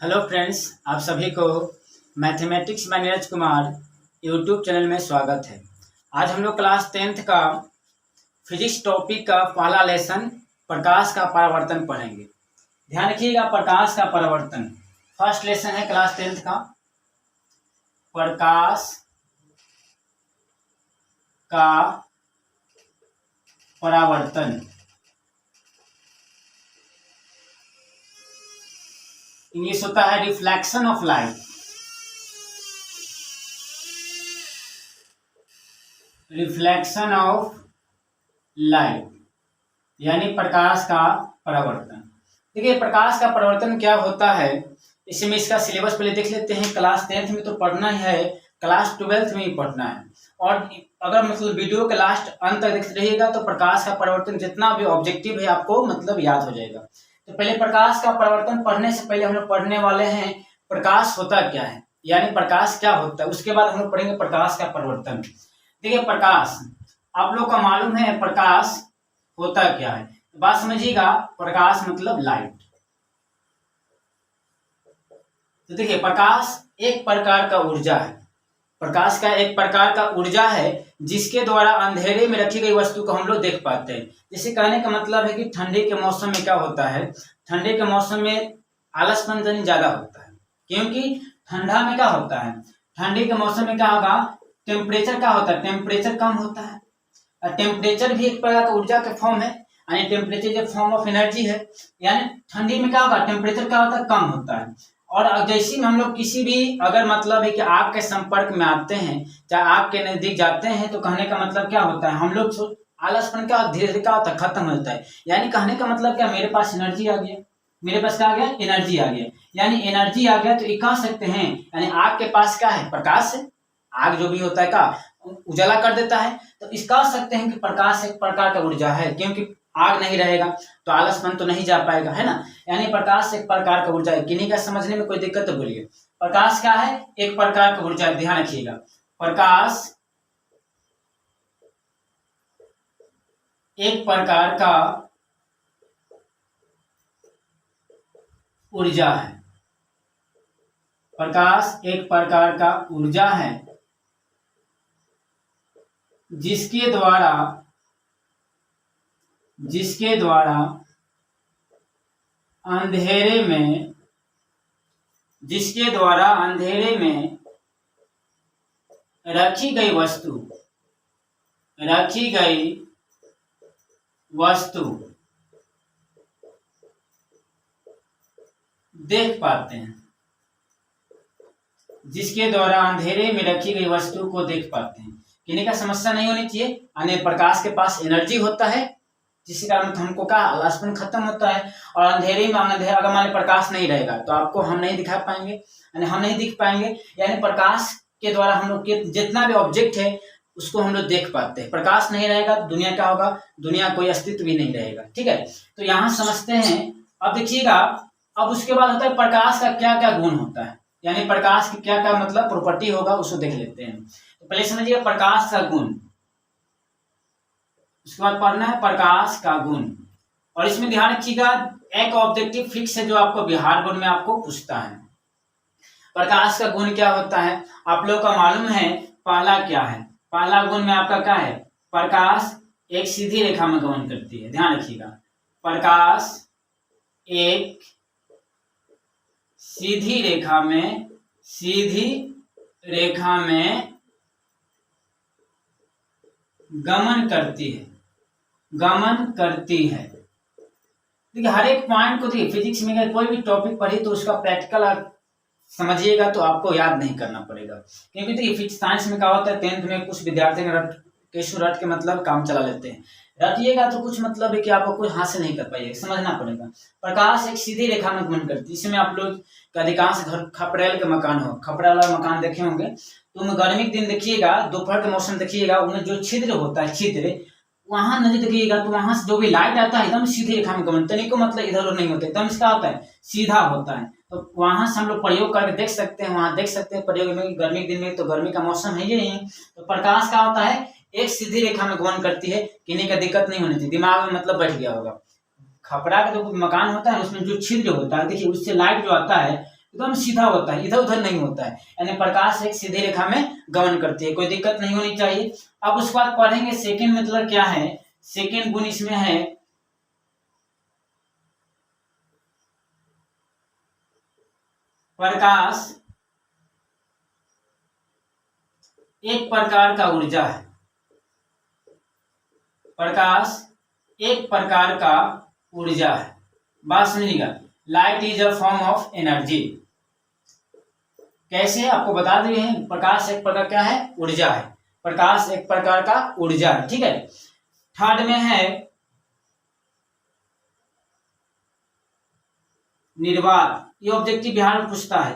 Hello friends, आप सभी को mathematics bye Neeraj Kumar YouTube channel में स्वागत है। आज हम लोग क्लास 10th का फिजिक्स टॉपिक का पहला लेसन प्रकाश का परावर्तन पढ़ेंगे। ध्यान रखिएगा, प्रकाश का परावर्तन फर्स्ट लेसन है क्लास 10th का। प्रकाश का परावर्तन, इंग्लिश होता है reflection of light. Reflection of light यानी प्रकाश का परावर्तन। देखिए, प्रकाश का परावर्तन क्या होता है, इसे में इसका सिलेबस पहले देख लेते हैं। क्लास 10th में तो पढ़ना ही है, क्लास 12th में ही पढ़ना है। और अगर मतलब वीडियो के लास्ट अंत तक देखते रहिएगा तो प्रकाश का परावर्तन जितना भी ऑब्जेक्टिव है आपको मतलब याद हो जाएगा। तो पहले प्रकाश का परावर्तन पढ़ने से पहले हम लोग पढ़ने वाले हैं प्रकाश होता क्या है, यानी प्रकाश क्या होता है। उसके बाद हम लोग पढ़ेंगे प्रकाश का परावर्तन। देखिए, प्रकाश आप लोग का मालूम है प्रकाश होता क्या है, बात समझिएगा। प्रकाश मतलब लाइट। तो देखिए, प्रकाश एक प्रकार का ऊर्जा है। प्रकाश का एक प्रकार का ऊर्जा है जिसके द्वारा अंधेरे में रखी गई वस्तु को हम लोग देख पाते हैं। जैसे कहने का मतलब है कि ठंडी के मौसम में क्या होता है, ठंडी के मौसम में आलसपन ज्यादा होता है। क्योंकि ठंडा में क्या होता है, ठंडी के मौसम में क्या होगा, टेम्परेचर क्या होता है, टेम्परेचर कम होता है। और टेम्परेचर भी एक प्रकार का ऊर्जा का फॉर्म है, यानी टेम्परेचर एक फॉर्म ऑफ एनर्जी है। यानी ठंडी में क्या होगा, टेम्परेचर क्या होता है, कम होता है। और जैसे हम लोग किसी भी अगर मतलब है कि आपके संपर्क में आते हैं, चाहे आपके नजदीक जाते हैं, तो कहने का मतलब क्या होता है, हम लोग आलसपन क्या धीरे धीरे क्या होता है, खत्म होता है। यानी कहने का मतलब क्या, मेरे पास एनर्जी आ गया, मेरे पास क्या आ गया, एनर्जी आ गया। यानी एनर्जी आ गया तो ये कह सकते हैं, यानी आपके पास क्या है, प्रकाश है। आग जो भी होता है क्या उजाला कर देता है, तो इस कह सकते हैं कि प्रकाश एक प्रकार का ऊर्जा है। क्योंकि आग नहीं रहेगा तो आलसपन तो नहीं जा पाएगा, है ना। यानी प्रकाश एक प्रकार का ऊर्जा है। किन्हीं का समझने में कोई दिक्कत तो बोलिए। प्रकाश क्या है, एक प्रकार का ऊर्जा है। ध्यान रखिएगा, प्रकाश एक प्रकार का ऊर्जा है। प्रकाश एक प्रकार का ऊर्जा है जिसके द्वारा अंधेरे में रखी गई वस्तु देख पाते हैं, जिसके द्वारा अंधेरे में रखी गई वस्तु को देख पाते हैं। किन्हीं का समस्या नहीं होनी चाहिए। यानी प्रकाश के पास एनर्जी होता है जिसके कारण हमको क्या आलसपन खत्म होता है। और अंधेरे में अगर मान लीजिए प्रकाश नहीं रहेगा तो आपको हम नहीं दिखा पाएंगे, यानी हम नहीं दिख पाएंगे। यानी प्रकाश के द्वारा हम लोग के जितना भी ऑब्जेक्ट है उसको हम लोग देख पाते हैं। प्रकाश नहीं रहेगा तो दुनिया क्या होगा, दुनिया कोई अस्तित्व भी नहीं रहेगा। ठीक है, तो यहाँ समझते हैं। अब देखिएगा, अब उसके बाद होता है प्रकाश का क्या क्या गुण होता है, यानी प्रकाश की क्या क्या मतलब प्रॉपर्टी होगा उसको देख लेते हैं। तो पहले समझिए प्रकाश का गुण, उसके बाद पढ़ना है प्रकाश का गुण। और इसमें ध्यान रखिएगा, एक ऑब्जेक्टिव फिक्स है जो आपको बिहार बोर्ड में आपको पूछता है। प्रकाश का गुण क्या होता है आप लोग का मालूम है। पहला क्या है, पहला गुण में आपका क्या है, प्रकाश एक सीधी रेखा में गमन करती है। ध्यान रखिएगा, प्रकाश एक सीधी रेखा में गमन करती है। देखिए, हर एक पॉइंट को देखिए, फिजिक्स में अगर कोई भी टॉपिक पढ़ी तो उसका प्रैक्टिकल आप समझिएगा तो आपको याद नहीं करना पड़ेगा। क्योंकि देखिए, फिजिक्स साइंस में क्या होता है, 10th में कुछ विद्यार्थी रट के मतलब काम चला लेते हैं। रटिएगा तो कुछ मतलब है कि आपको कुछ हासिल नहीं कर पाइएगा, समझना पड़ेगा। प्रकाश एक सीधी रेखा में गमन करती है। इसमें आप लोग का अधिकांश घर खपरेल के मकान हो, खपड़ा वाला मकान देखे होंगे, तो गर्मी के दिन देखिएगा, दोपहर के मौसम देखिएगा, उनमें जो छिद्र होता है, छिद्र वहां नजर देखिएगा तो वहां से जो भी लाइट आता है एकदम सीधी रेखा में गमन, तनिको मतलब इधर उधर नहीं होता, एकदम इसका होता है सीधा होता है। तो वहां से हम लोग प्रयोग करके देख सकते हैं, वहां देख सकते हैं प्रयोग में। गर्मी के दिन में तो गर्मी का मौसम है ही, तो प्रकाश क्या होता है, एक सीधी रेखा में गमन करती है। किन्हीं का दिक्कत नहीं होनी चाहिए, दिमाग में मतलब बैठ गया होगा। खपरा का जो मकान होता है उसमें जो छिद्र होता है, देखिए उससे लाइट जो आता है एकदम सीधा होता है, इधर उधर नहीं होता है, यानी प्रकाश एक सीधी रेखा में गमन करती है, कोई दिक्कत नहीं होनी चाहिए। अब उसके बाद पढ़ेंगे सेकंड मतलब क्या है। सेकंड गुण इसमें है प्रकाश एक प्रकार का ऊर्जा है। प्रकाश एक प्रकार का ऊर्जा है, बात समझिएगा। Light is a form of energy. कैसे आपको बता दिए हैं, प्रकाश एक प्रकार क्या है, ऊर्जा है। प्रकाश एक प्रकार का ऊर्जा है, ठीक है। थर्ड में है निर्वात। ये ऑब्जेक्टिव बिहार में पूछता है,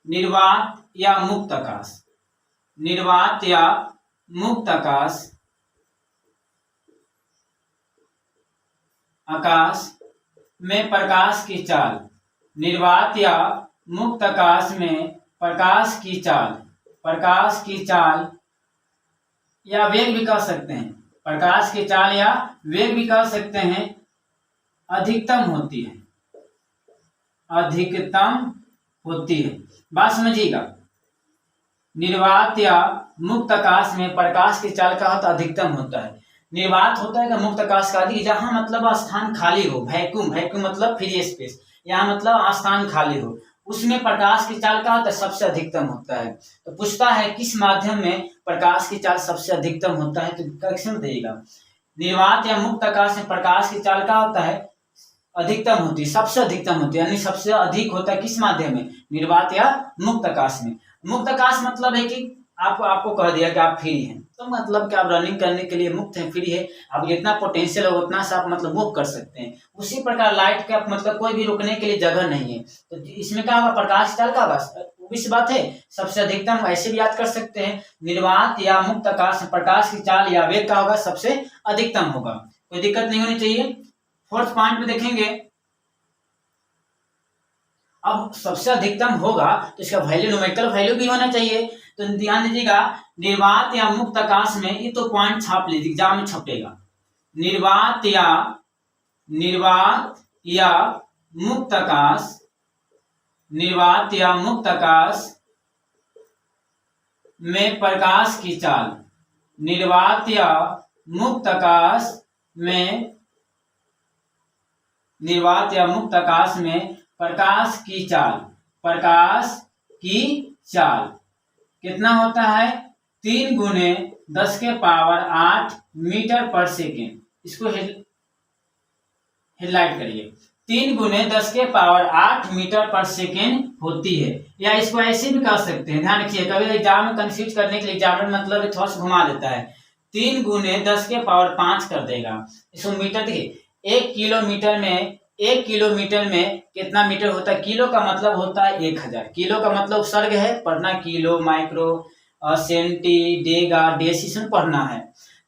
निर्वात या मुक्त आकाश। निर्वात या मुक्त आकाश, आकाश में प्रकाश की चाल। निर्वात या मुक्त आकाश में प्रकाश की चाल, प्रकाश की चाल या वेग भी कह सकते हैं, प्रकाश की चाल या वेग भी कह सकते हैं, अधिकतम होती है, अधिकतम होती है। बात समझिएगा, निर्वात या मुक्त आकाश में प्रकाश की चाल का अर्थ अधिकतम होता है। निर्वात होता है कि मुक्त आकाश का अधिक, जहां मतलब स्थान खाली हो, वैक्यूम, वैक्यूम मतलब फ्री स्पेस, यहाँ मतलब स्थान खाली हो, उसमें प्रकाश की चाल का अर्थ सबसे अधिकतम होता है। तो पूछता है किस माध्यम में प्रकाश की चाल सबसे अधिकतम होता है, तो करेक्शन देगा। निर्वात या मुक्त आकाश में प्रकाश की चाल का होता है अधिकतम होती है, सबसे अधिकतम होती है, यानी सबसे अधिक होता है किस माध्यम में, निर्वात या मुक्त आकाश में। मुक्त आकाश मतलब है कि आपको कह दिया कि आप फ्री हैं, तो मतलब कि आप रनिंग करने के लिए मुक्त हैं, फ्री है, आप जितना पोटेंशियल हो उतना से आप मतलब मूव कर सकते हैं। उसी प्रकार लाइट का मतलब कोई भी रुकने के लिए जगह नहीं है, तो इसमें क्या होगा, प्रकाश चाल का होगा, इस बात है सबसे अधिकतम। ऐसे भी याद कर सकते हैं, निर्वात या मुक्त आकाश में प्रकाश की चाल या वेग का होगा सबसे अधिकतम होगा, कोई दिक्कत नहीं होनी चाहिए। फोर्थ पॉइंट में देखेंगे, अब सबसे अधिकतम होगा तो इसका वैल्यू न्यूमेरिकल वैल्यू भी होना चाहिए। तो ध्यान दीजिएगा, निर्वात या मुक्त आकाश में, ये तो पॉइंट छाप लीजिए, एग्जाम में छपेगा। निर्वात या मुक्त आकाश, निर्वात या मुक्त आकाश में प्रकाश की चाल, निर्वात या मुक्त आकाश में, निर्वात या मुक्त आकाश में प्रकाश की चाल, प्रकाश की चाल कितना होता है, 3 गुने 10 के पावर 8 मीटर पर सेकेंड। इसको हेडलाइट करिए, 3 गुने 10 के पावर 8 मीटर पर सेकेंड होती है। या इसको ऐसे भी कह सकते हैं, ध्यान रखिए, कभी एग्जाम में कंफ्यूज करने के लिए एग्जामिनर मतलब थोड़ा सा घुमा देता है, 3 गुने 10 के पावर 5 कर देगा। इसको मीटर देखिए, 1 किलोमीटर में, 1 किलोमीटर में कितना मीटर होता है, किलो का मतलब होता है 1000, किलो का मतलब उपसर्ग है, पढ़ना किलो, माइक्रो, सेंटी, डेगा, डेसिशन पढ़ना है।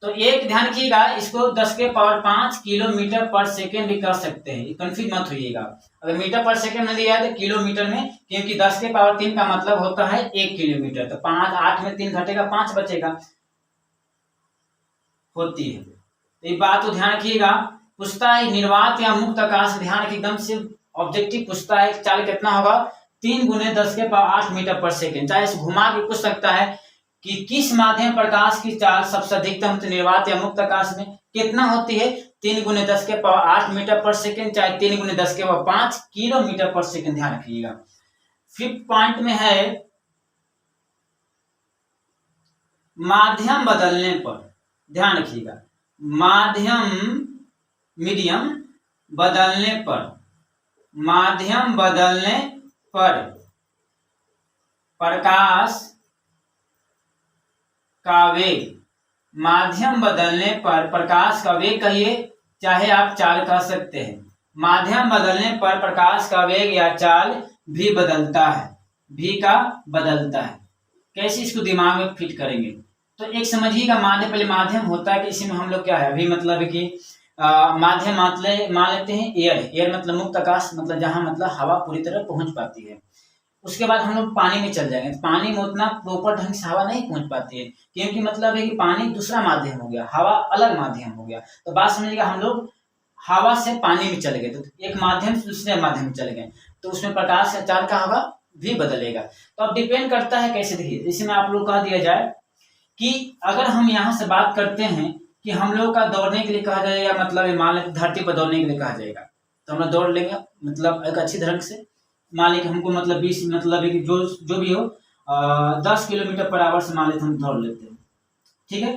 तो एक ध्यान रखिएगा, इसको 10 के पावर 5 किलोमीटर पर सेकेंड भी कर सकते हैं, कंफ्यूज मत होइएगा। अगर मीटर पर सेकेंड में दिया है तो किलोमीटर में, क्योंकि 10 के पावर 3 का मतलब होता है 1 किलोमीटर, तो 5, 8 में 3 घटेगा, 5 बचेगा, होती है। तो ये बात तो ध्यान रखिएगा। पूछता है निर्वात या मुक्त आकाश, ध्यान रखिए, एकदम से ऑब्जेक्टिव पूछता है, चाल कितना होगा, 3 गुने 10 के पावर 8 मीटर पर सेकेंड। चाहे इसे घुमा के पूछ सकता है कि किस माध्यम प्रकाश की चाल सबसे अधिकतम, तो निर्वात या मुक्त आकाश में कितना होती है, 3 गुने 10 के पावर 8 मीटर पर सेकेंड, चाहे 3 गुने 10 के पावर 5 किलोमीटर पर सेकेंड, ध्यान रखिएगा। फिफ्थ पॉइंट में है माध्यम बदलने पर, ध्यान रखिएगा, माध्यम, मीडियम बदलने पर, माध्यम बदलने पर प्रकाश का वेग, माध्यम बदलने पर प्रकाश का वेग कहिए, चाहे आप चाल कह सकते हैं। माध्यम बदलने पर प्रकाश का वेग या चाल भी बदलता है, भी का बदलता है। कैसे इसको दिमाग में फिट करेंगे, तो एक समझिएगा, पहले माध्यम होता है कि इसी में हम लोग क्या है, अभी मतलब है कि माध्यम मान लेते हैं एयर, एयर मतलब मुक्त आकाश, मतलब जहां मतलब हवा पूरी तरह पहुंच पाती है। उसके बाद हम लोग पानी में चल जाएंगे, तो पानी में उतना प्रॉपर ढंग से हवा नहीं पहुंच पाती है, क्योंकि मतलब है कि पानी दूसरा माध्यम हो गया, हवा अलग माध्यम हो गया। तो बात समझिएगा, हम लोग हवा से पानी में चले गए, तो एक माध्यम से दूसरे माध्यम में चले गए, तो उसमें प्रकाश का चाल का होगा भी बदलेगा। तो अब डिपेंड करता है कैसे, देखिए जैसे मैं आप लोग कह दिया जाए कि अगर हम यहाँ से बात करते हैं कि हम लोग का दौड़ने के लिए कहा जाएगा, मतलब मान लें धरती पर दौड़ने के लिए कहा जाएगा तो हम लोग दौड़ लेंगे मतलब एक अच्छी ढंग से। मान लें कि हमको मतलब 20 मतलब जो भी हो 10 किलोमीटर पर आवर से मान लेते हम दौड़ लेते हैं, ठीक है।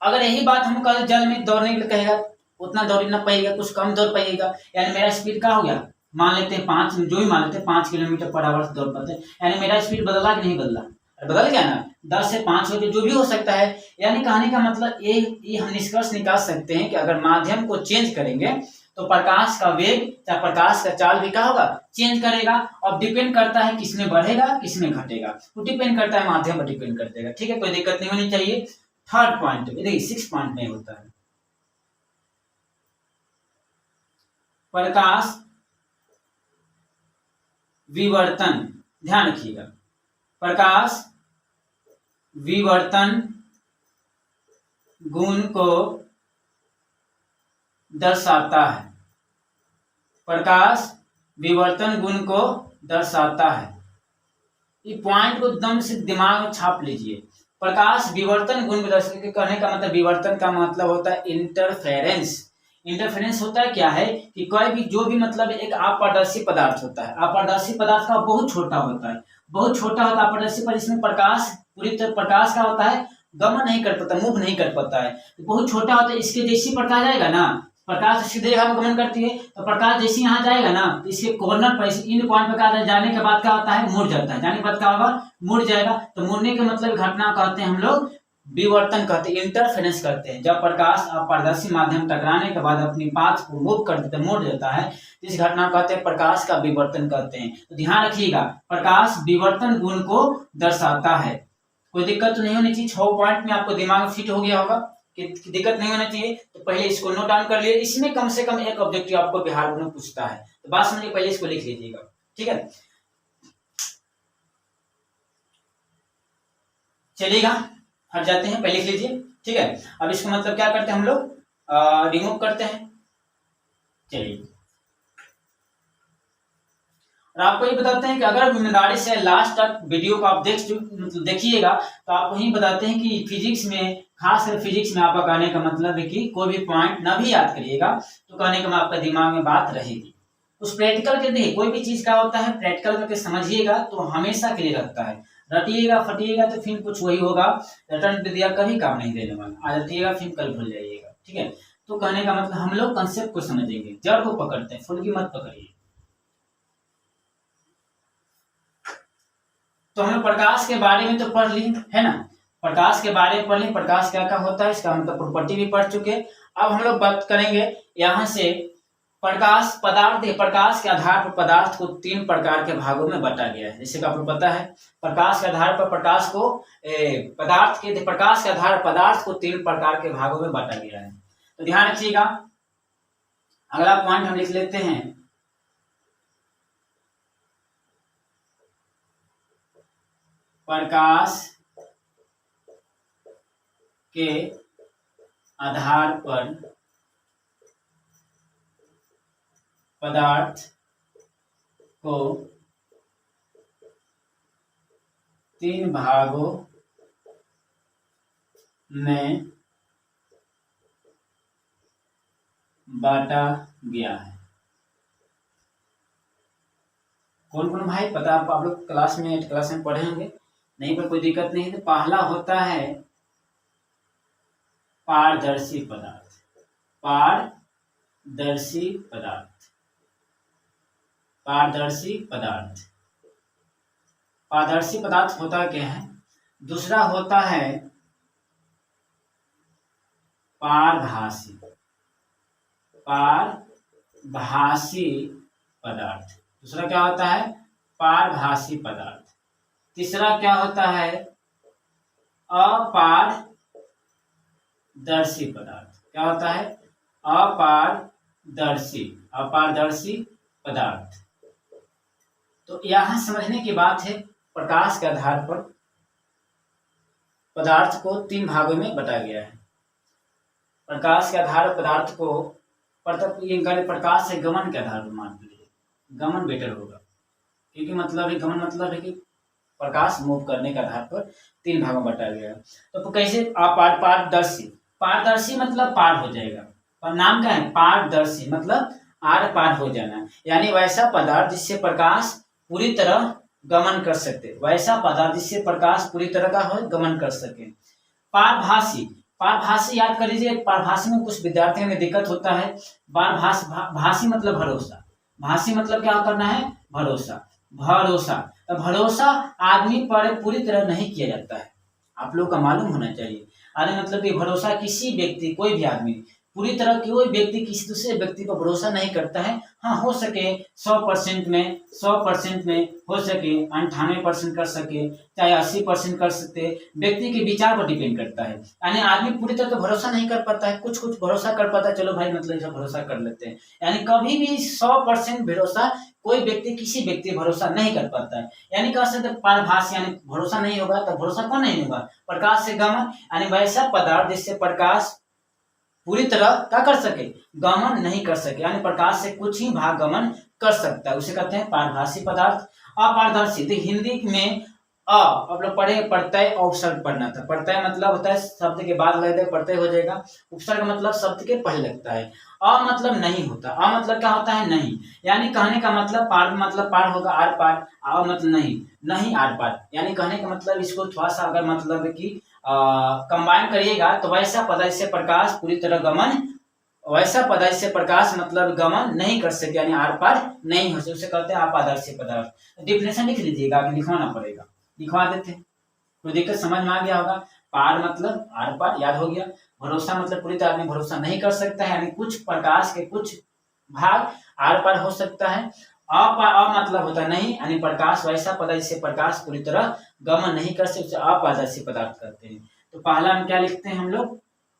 अगर यही बात हम कल जल में दौड़ने के लिए कहेगा उतना दौड़ ना पाएगा, कुछ कम दौड़ पाइएगा, यानी मेरा स्पीड क्या हो गया, मान लेते हैं 5, जो भी मान लेते हैं 5 किलोमीटर पर आवर से दौड़ पाते हैं, यानी मेरा स्पीड बदला कि नहीं बदला, बदल गया ना, 10 से 5 हो गया, जो भी हो सकता है। यानी कहने का मतलब ये हम निष्कर्ष निकाल सकते हैं कि अगर माध्यम को चेंज करेंगे तो प्रकाश का वेग या प्रकाश का चाल भी क्या होगा, चेंज करेगा। और डिपेंड करता है किसमें बढ़ेगा किसमें घटेगा, तो डिपेंड करता है माध्यम पर डिपेंड करतेगा, ठीक है, कोई दिक्कत नहीं होनी चाहिए। थर्ड पॉइंट देखिए 6 पॉइंट में होता है प्रकाश विवर्तन, ध्यान रखिएगा, प्रकाश विवर्तन गुण को दर्शाता है, प्रकाश विवर्तन गुण को दर्शाता है। ये पॉइंट को एकदम से दिमाग में छाप लीजिए। प्रकाश विवर्तन गुण को दर्शाता, कहने का मतलब विवर्तन का मतलब होता है इंटरफेरेंस। इंटरफेरेंस होता है क्या है कि कोई भी जो भी मतलब एक अपारदर्शी पदार्थ होता है, अपारदर्शी पदार्थ का बहुत छोटा होता है, बहुत छोटा होता है अपारदर्शी पर, इसमें प्रकाश पूरी तरह प्रकाश का होता है गमन नहीं कर पाता, मूव नहीं कर पाता है, तो बहुत छोटा होता है। इसके जैसी प्रकाश जाएगा ना, प्रकाश सीधे रेखा में गमन करती है, तो प्रकाश जैसे यहाँ जाएगा ना तो इसके कॉर्नर पर इन पॉइंट पर क्या जाने के बाद क्या होता है, मुड़ जाता है, जाने के बाद क्या होगा, मुड़ जाएगा। तो मुड़ने के मतलब घटना कहते हैं हम लोग विवर्तन कहते हैं, इंटरफेरेंस करते हैं। जब प्रकाश अपारदर्शी माध्यम टकराने के बाद अपनी पाथ को मूव कर देता है, मोड़ देता है, तो इस घटना को कहते हैं प्रकाश का विवर्तन कहते हैं। तो ध्यान रखिएगा, प्रकाश विवर्तन गुण को दर्शाता है। कोई दिक्कत तो नहीं होनी चाहिए, 6 पॉइंट में आपको दिमाग फिट हो गया होगा कि दिक्कत नहीं होना चाहिए। तो पहले इसको नोट डाउन कर लिए, इसमें कम से कम एक ऑब्जेक्टिव आपको बिहार में पूछता है, तो बात समझिए, पहले इसको लिख लीजिएगा, ठीक है। चलिएगा हट जाते हैं, पहले लिख लीजिए, ठीक है। अब इसको मतलब क्या करते हैं हम लोग, रिमूव करते हैं। चलिए, और आपको ये बताते हैं कि अगर ईमानदारी से लास्ट तक वीडियो को आप देखिएगा तो आपको ही बताते हैं कि फिजिक्स में, खासकर फिजिक्स में आपका कहने का मतलब है कि कोई भी पॉइंट ना भी याद करिएगा तो कहने का आपका दिमाग में बात रहेगी। उस प्रैक्टिकल के देखिए, कोई भी चीज का होता है प्रैक्टिकल करके समझिएगा तो हमेशा के लिए रखता है। रटिएगा फटिएगा तो फिर कुछ वही होगा, रटन विद्या कभी काम नहीं देने वाला, आज रटिएगा फिर कल भूल जाइएगा, ठीक है। तो कहने का मतलब हम लोग कंसेप्ट को समझेंगे, जड़ को पकड़ते हैं, फुल की मत पकड़िए। तो हमने प्रकाश के बारे में तो पढ़ ली है ना, प्रकाश के बारे में पढ़ ली, प्रकाश क्या क्या होता है इसका मतलब प्रॉपर्टी भी पढ़ चुके। अब हम लोग बात करेंगे यहाँ से प्रकाश पदार्थ, प्रकाश के आधार पर पदार्थ को 3 प्रकार के भागों में बांटा गया है, जैसे कि आपको पता है। प्रकाश के आधार पर प्रकाश को प्रकाश के आधार पर पदार्थ को 3 प्रकार के भागों में बांटा गया है। तो ध्यान रखिएगा, अगला पॉइंट हम लिख लेते हैं, प्रकाश के आधार पर पदार्थ को 3 भागों में बांटा गया है। कौन कौन भाई पता, आप लोग क्लास में पढ़े होंगे, नहीं पर कोई दिक्कत नहीं है। तो पहला होता है पारदर्शी पदार्थ, पारदर्शी पदार्थ, पारदर्शी पदार्थ, पारदर्शी पदार्थ होता क्या है। दूसरा होता है पारभासी, पारभासी पदार्थ, दूसरा क्या होता है पारभासी पदार्थ। तीसरा क्या होता है अपारदर्शी पदार्थ, क्या होता है अपारदर्शी, अपारदर्शी पदार्थ। तो यहां समझने की बात है, प्रकाश के आधार पर पदार्थ को 3 भागों में बांटा गया है। प्रकाश के आधार पर पदार्थ को प्रकाश से गमन के आधार पर मान लीजिए, गमन बेटर होगा, क्योंकि मतलब है गमन मतलब है कि प्रकाश मूव करने के आधार पर 3 भागों में बांटा गया है। तो कैसे पारदर्शी, पारदर्शी मतलब पार हो जाएगा, पर नाम क्या है पारदर्शी मतलब आर पार हो जाना, यानी वैसा पदार्थ जिससे प्रकाश पूरी तरह गमन कर सकते, वैसा पदार्थ जिससे प्रकाश पूरी तरह का हो गमन कर सके। पारभासी, पारभासी याद कर लीजिए, पारभासी में कुछ विद्यार्थियों में दिक्कत होता है। भासी मतलब भरोसा, भासी मतलब क्या करना है भरोसा, भरोसा। तो भरोसा आदमी पर पूरी तरह नहीं किया जाता है, आप लोग का मालूम होना चाहिए। आदमी मतलब कि भरोसा किसी व्यक्ति, कोई भी आदमी पूरी तरह कोई व्यक्ति किसी दूसरे व्यक्ति पर भरोसा नहीं करता है। हाँ हो सके 100% में, 100% में हो सके 98% कर सके, चाहे 80% कर सकते, व्यक्ति के विचार पर डिपेंड करता है। यानी आदमी पूरी तरह तो भरोसा नहीं कर पाता है, कुछ कुछ भरोसा कर पाता है, चलो भाई मतलब ऐसा भरोसा कर लेते हैं। यानी कभी भी 100% भरोसा कोई व्यक्ति किसी व्यक्ति भरोसा नहीं कर पाता है। यानी कह सकते पारभास, यानी भरोसा नहीं होगा तो भरोसा कौन नहीं होगा, प्रकाश से गमन, यानी वैसा पदार्थ जिससे प्रकाश पूरी तरह क्या कर सके गमन नहीं कर सके, यानी प्रकाश से कुछ ही भाग गमन कर सकता है, उसे कहते हैं पारभासी पदार्थ। अपारदर्शी, तो हिंदी में अब लोग पढ़े प्रत्यय और उपसर्ग पढ़ना था। प्रत्यय मतलब होता है शब्द के बाद लगता है प्रत्यय हो जाएगा, उपसर्ग मतलब शब्द के पहले लगता है। अ मतलब नहीं होता, अ मतलब क्या होता है नहीं, यानी कहने का मतलब पार मतलब पार होगा आर पार, आ मतलब नहीं, नहीं आर पार, यानी कहने का मतलब इसको थोड़ा सा अगर मतलब कि कंबाइन करिएगा तो वैसा पदार्थ से प्रकाश पूरी तरह गमन, वैसा पदार्थ से प्रकाश मतलब गमन नहीं कर सके, यानी आर पार नहीं हो सके, उसे कहते हैं अपारदर्शी पदार्थ। डिफिनेशन लिख लीजिएगा, आगे लिखवाना पड़ेगा, लिखवा देते, कोई दिक्कत समझ में आ गया होगा। पार मतलब आर पार याद हो गया, भरोसा मतलब पूरी तरह आदमी भरोसा नहीं कर सकता है, यानी कुछ प्रकाश के कुछ भाग आर पार हो सकता है। अ मतलब होता नहीं, यानी प्रकाश वैसा पदार्थ जिससे प्रकाश पूरी तरह गमन नहीं कर सकते, अपारदर्शी पदार्थ कहते हैं। तो पहला में क्या लिखते हैं हम लोग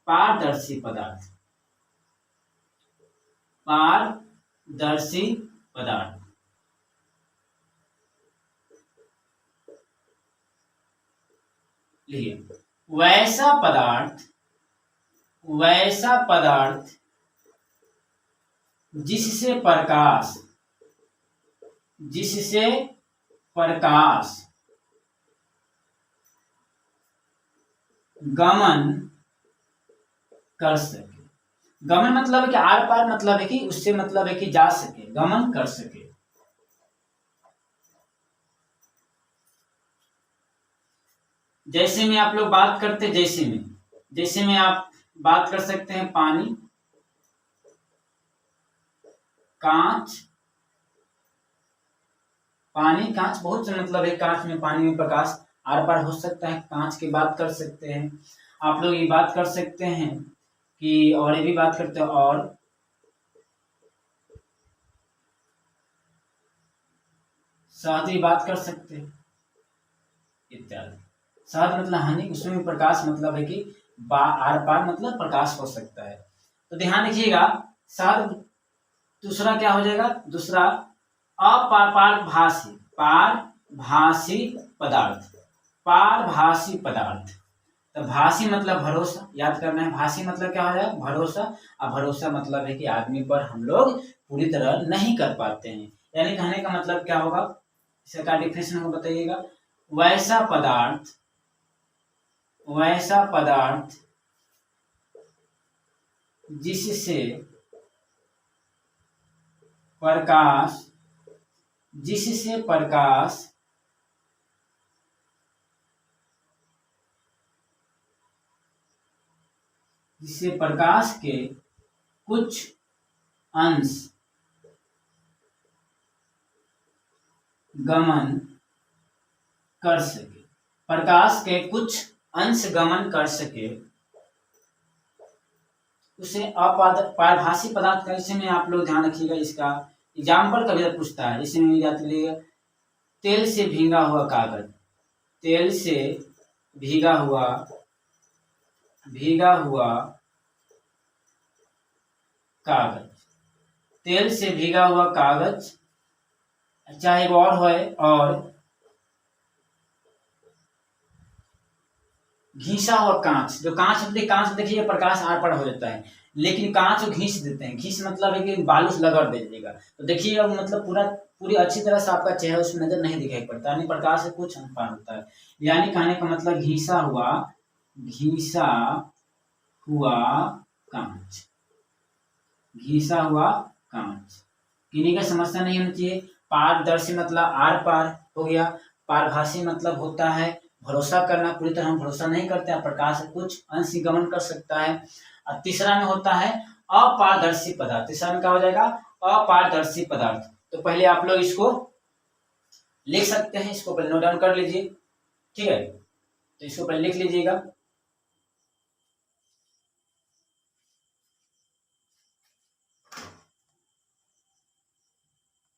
पारदर्शी पदार्थ, पारदर्शी पदार्थ। लिखिए वैसा पदार्थ, वैसा पदार्थ जिससे प्रकाश, जिससे प्रकाश गमन कर सके। गमन मतलब है कि आर पार मतलब है कि उससे मतलब है कि जा सके, गमन कर सके। जैसे में आप लोग बात करते, जैसे में आप बात कर सकते हैं पानी, कांच, पानी कांच बहुत से मतलब है, कांच में पानी में प्रकाश आर पार हो सकता है, कांच की बात कर सकते हैं। आप लोग ये बात कर सकते हैं कि, और ये भी बात करते हैं, और शहद भी बात कर सकते हैं इत्यादि। शहद मतलब हानि, उसमें भी प्रकाश मतलब है कि आर पार मतलब प्रकाश हो सकता है। तो ध्यान रखिएगा, शहद दूसरा क्या हो जाएगा, दूसरा पारभासी, पारभासी पदार्थ, पारभासी पदार्थ। तो भासी मतलब भरोसा, याद करना है, भासी मतलब क्या हो जाएगा भरोसा, और भरोसा मतलब है कि आदमी पर हम लोग पूरी तरह नहीं कर पाते हैं, यानी कहने का मतलब क्या होगा, इसका डिफिनेशन हमको बताइएगा। वैसा पदार्थ, वैसा पदार्थ जिससे प्रकाश, जिससे प्रकाश जिससे प्रकाश के कुछ अंश गमन कर सके, प्रकाश के कुछ अंश गमन कर सके, उसे पारभासी पदार्थ का। इसमें आप लोग ध्यान रखिएगा, इसका एग्जाम्पल कभी पूछता है, इसमें याद करिएगा, तेल से भीगा हुआ कागज, तेल से भीगा हुआ, भीगा हुआ कागज, तेल से भीगा हुआ कागज, चाहे वो और है, और घिसा हुआ कांच, जो कांच होती है, कांच देखिए प्रकाश आर पार हो जाता है, लेकिन कांच को घींच देते हैं। घींच मतलब है कि बालू से रगड़ दीजिएगा। तो देखिए अब मतलब पूरी अच्छी तरह से आपका चेहरा उसमें नजर नहीं दिखाई पड़ता, यानी प्रकाश से कुछ अनुपात होता है। यानी कहने का मतलब घिसा हुआ कांच, घिसा हुआ कांच। किन्हीं का समस्या नहीं होनी चाहिए। पारदर्शी मतलब आर पार हो गया। पारभासी मतलब होता है भरोसा करना, पूरी तरह हम भरोसा नहीं करते हैं, प्रकाश से कुछ अंश ही गमन कर सकता है। और तीसरा में होता है अपारदर्शी पदार्थ। तीसरा में क्या हो जाएगा? अपारदर्शी पदार्थ। तो पहले आप लोग इसको लिख सकते हैं, इसको पहले नोट डाउन कर लीजिए, ठीक है। तो इसको पहले लिख लीजिएगा।